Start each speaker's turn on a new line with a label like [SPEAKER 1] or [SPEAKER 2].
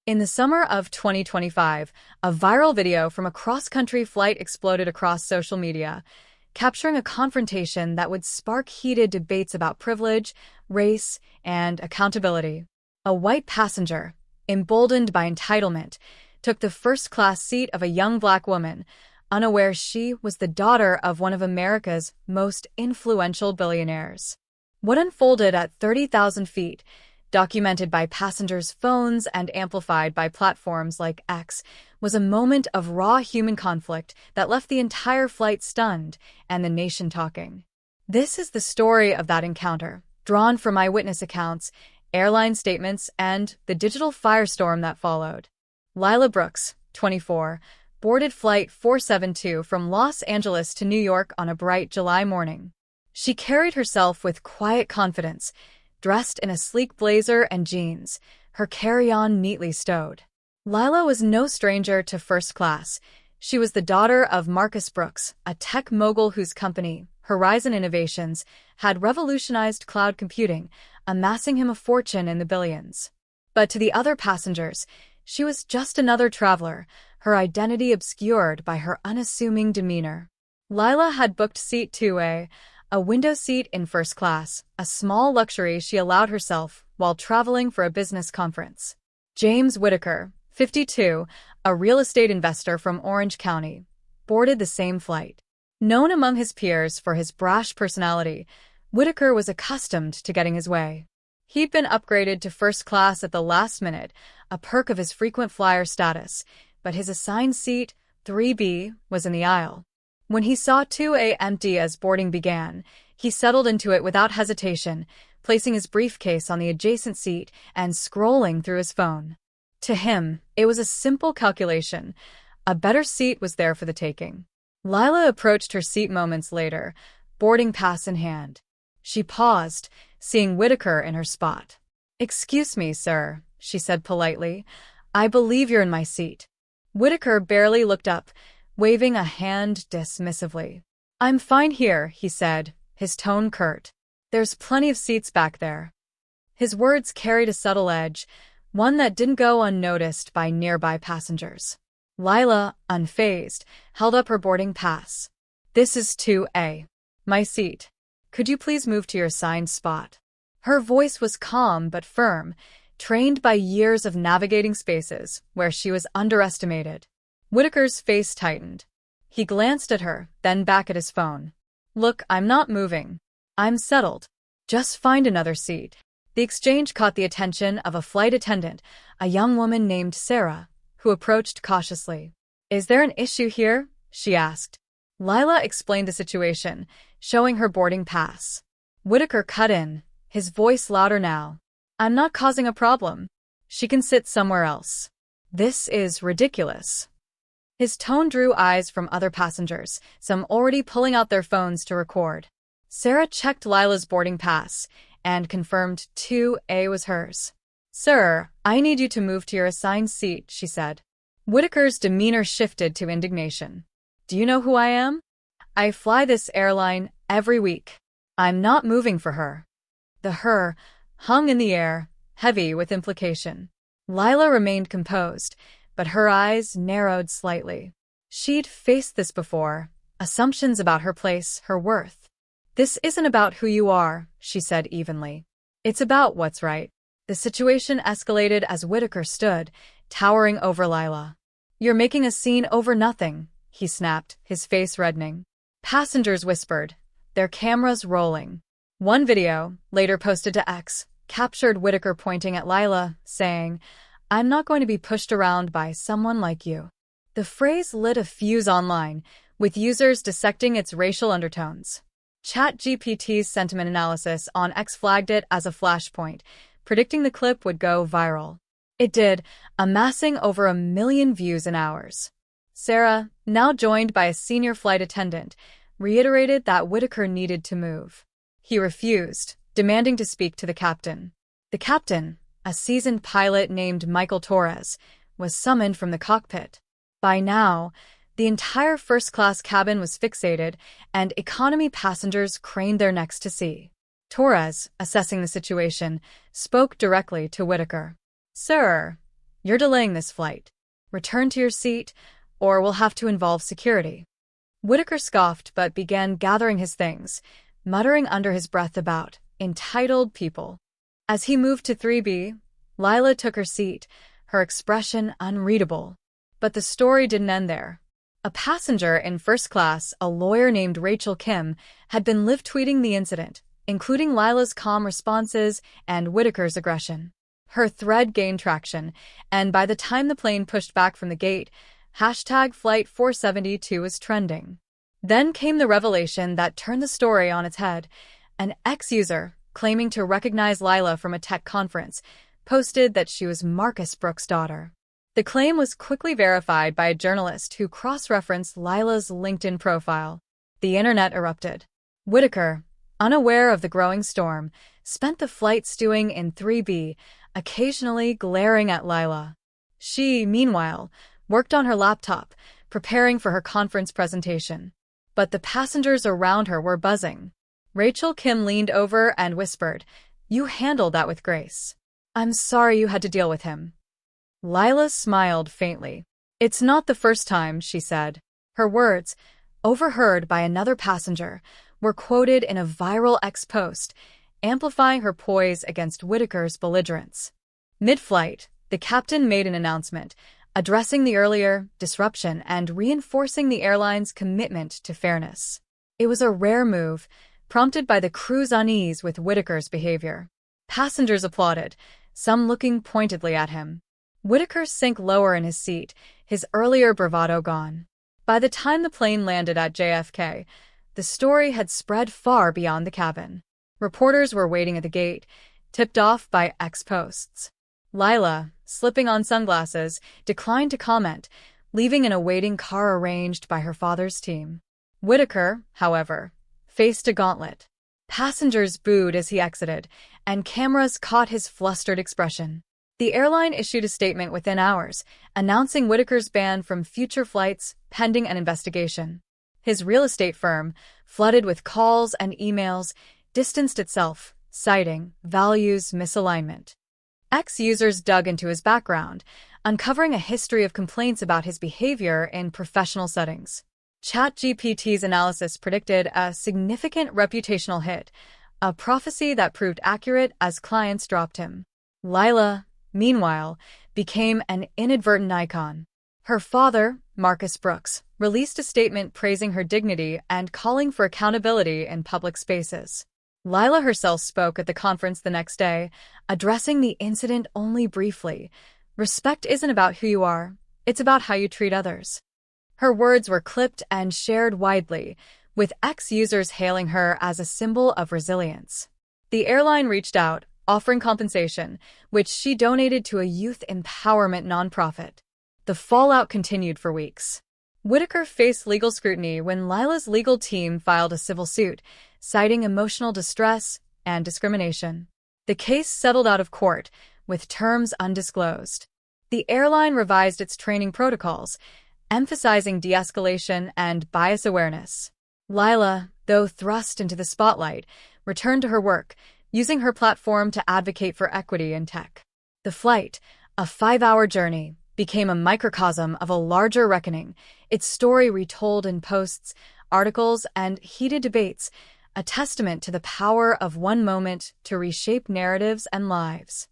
[SPEAKER 1] In the summer of 2025, a viral video from a cross-country flight exploded across social media, capturing a confrontation that would spark heated debates about privilege, race, and accountability. A white passenger, emboldened by entitlement, took the first-class seat of a young black woman, unaware she was the daughter of one of America's most influential billionaires. What unfolded at 30,000 feet, documented by passengers' phones and amplified by platforms like X, was a moment of raw human conflict that left the entire flight stunned and the nation talking. This is the story of that encounter, drawn from eyewitness accounts, airline statements, and the digital firestorm that followed. Lila Brooks, 24, boarded Flight 472 from Los Angeles to New York on a bright July morning. She carried herself with quiet confidence, dressed in a sleek blazer and jeans, her carry-on neatly stowed. Lila was no stranger to first class. She was the daughter of Marcus Brooks, a tech mogul whose company, Horizon Innovations, had revolutionized cloud computing, amassing him a fortune in the billions. But to the other passengers, she was just another traveler, her identity obscured by her unassuming demeanor. Lila had booked seat 2A, a window seat in first class, a small luxury she allowed herself while traveling for a business conference. James Whitaker, 52, a real estate investor from Orange County, boarded the same flight. Known among his peers for his brash personality, Whitaker was accustomed to getting his way. He'd been upgraded to first class at the last minute, a perk of his frequent flyer status, but his assigned seat, 3B, was in the aisle. When he saw 2A empty as boarding began, he settled into it without hesitation, placing his briefcase on the adjacent seat and scrolling through his phone. To him, it was a simple calculation. A better seat was there for the taking. Lila approached her seat moments later, boarding pass in hand. She paused, seeing Whitaker in her spot. "Excuse me, sir," she said politely. "I believe you're in my seat." Whitaker barely looked up, waving a hand dismissively. "I'm fine here," he said, his tone curt. "There's plenty of seats back there." His words carried a subtle edge, one that didn't go unnoticed by nearby passengers. Lila, unfazed, held up her boarding pass. "This is 2A. My seat. Could you please move to your assigned spot?" Her voice was calm but firm, trained by years of navigating spaces where she was underestimated. Whitaker's face tightened. He glanced at her, then back at his phone. "Look, I'm not moving. I'm settled. Just find another seat." The exchange caught the attention of a flight attendant, a young woman named Sarah, who approached cautiously. "Is there an issue here?" she asked. Lila explained the situation, showing her boarding pass. Whitaker cut in, his voice louder now. "I'm not causing a problem. She can sit somewhere else." "This is ridiculous." His tone drew eyes from other passengers, some already pulling out their phones to record. Sarah checked Lila's boarding pass and confirmed 2A was hers. "Sir, I need you to move to your assigned seat," she said. Whitaker's demeanor shifted to indignation. "Do you know who I am? I fly this airline every week. I'm not moving for her." The "her" hung in the air, heavy with implication. Lila remained composed, but her eyes narrowed slightly. She'd faced this before, assumptions about her place, her worth. "This isn't about who you are," she said evenly. "It's about what's right." The situation escalated as Whitaker stood, towering over Lila. "You're making a scene over nothing," he snapped, his face reddening. Passengers whispered, their cameras rolling. One video, later posted to X, captured Whitaker pointing at Lila, saying, "I'm not going to be pushed around by someone like you." The phrase lit a fuse online, with users dissecting its racial undertones. ChatGPT's sentiment analysis on X flagged it as a flashpoint, predicting the clip would go viral. It did, amassing over 1 million views in hours. Sarah, now joined by a senior flight attendant, reiterated that Whitaker needed to move. He refused, demanding to speak to the captain. The captain, a seasoned pilot named Michael Torres, was summoned from the cockpit. By now, the entire first-class cabin was fixated, and economy passengers craned their necks to see. Torres, assessing the situation, spoke directly to Whitaker. "Sir, "You're delaying this flight. Return to your seat, or we'll have to involve security." Whitaker scoffed but began gathering his things, muttering under his breath about entitled people. As he moved to 3B, Lila took her seat, her expression unreadable. But the story didn't end there. A passenger in first class, a lawyer named Rachel Kim, had been live-tweeting the incident, including Lila's calm responses and Whitaker's aggression. Her thread gained traction, and by the time the plane pushed back from the gate, #Flight 472 was trending. Then came the revelation that turned the story on its head. An ex-user, claiming to recognize Lila from a tech conference, posted that she was Marcus Brooks' daughter. The claim was quickly verified by a journalist who cross-referenced Lila's LinkedIn profile. The internet erupted. Whitaker, unaware of the growing storm, spent the flight stewing in 3B, occasionally glaring at Lila. She, meanwhile, worked on her laptop, preparing for her conference presentation. But the passengers around her were buzzing. Rachel Kim leaned over and whispered, "You handled that with grace. I'm sorry you had to deal with him." Lila smiled faintly. "It's not the first time," she said. Her words, overheard by another passenger, were quoted in a viral X post, amplifying her poise against Whitaker's belligerence. Mid-flight, the captain made an announcement, addressing the earlier disruption and reinforcing the airline's commitment to fairness. It was a rare move, prompted by the crew's unease with Whitaker's behavior. Passengers applauded, some looking pointedly at him. Whitaker sank lower in his seat, his earlier bravado gone. By the time the plane landed at JFK, the story had spread far beyond the cabin. Reporters were waiting at the gate, tipped off by X posts. Lila, slipping on sunglasses, declined to comment, leaving an awaiting car arranged by her father's team. Whitaker, however, faced a gauntlet. Passengers booed as he exited, and cameras caught his flustered expression. The airline issued a statement within hours, announcing Whitaker's ban from future flights pending an investigation. His real estate firm, flooded with calls and emails, distanced itself, citing values misalignment. Ex-users dug into his background, uncovering a history of complaints about his behavior in professional settings. ChatGPT's analysis predicted a significant reputational hit, a prophecy that proved accurate as clients dropped him. Lila, meanwhile, became an inadvertent icon. Her father, Marcus Brooks, released a statement praising her dignity and calling for accountability in public spaces. Lila herself spoke at the conference the next day, addressing the incident only briefly. "Respect isn't about who you are, it's about how you treat others." Her words were clipped and shared widely, with ex-users hailing her as a symbol of resilience. The airline reached out, offering compensation, which she donated to a youth empowerment nonprofit. The fallout continued for weeks. Whitaker faced legal scrutiny when Lila's legal team filed a civil suit, citing emotional distress and discrimination. The case settled out of court, with terms undisclosed. The airline revised its training protocols, emphasizing de-escalation and bias awareness. Lila, though thrust into the spotlight, returned to her work, using her platform to advocate for equity in tech. The flight, a 5-hour journey, became a microcosm of a larger reckoning, its story retold in posts, articles, and heated debates, a testament to the power of one moment to reshape narratives and lives.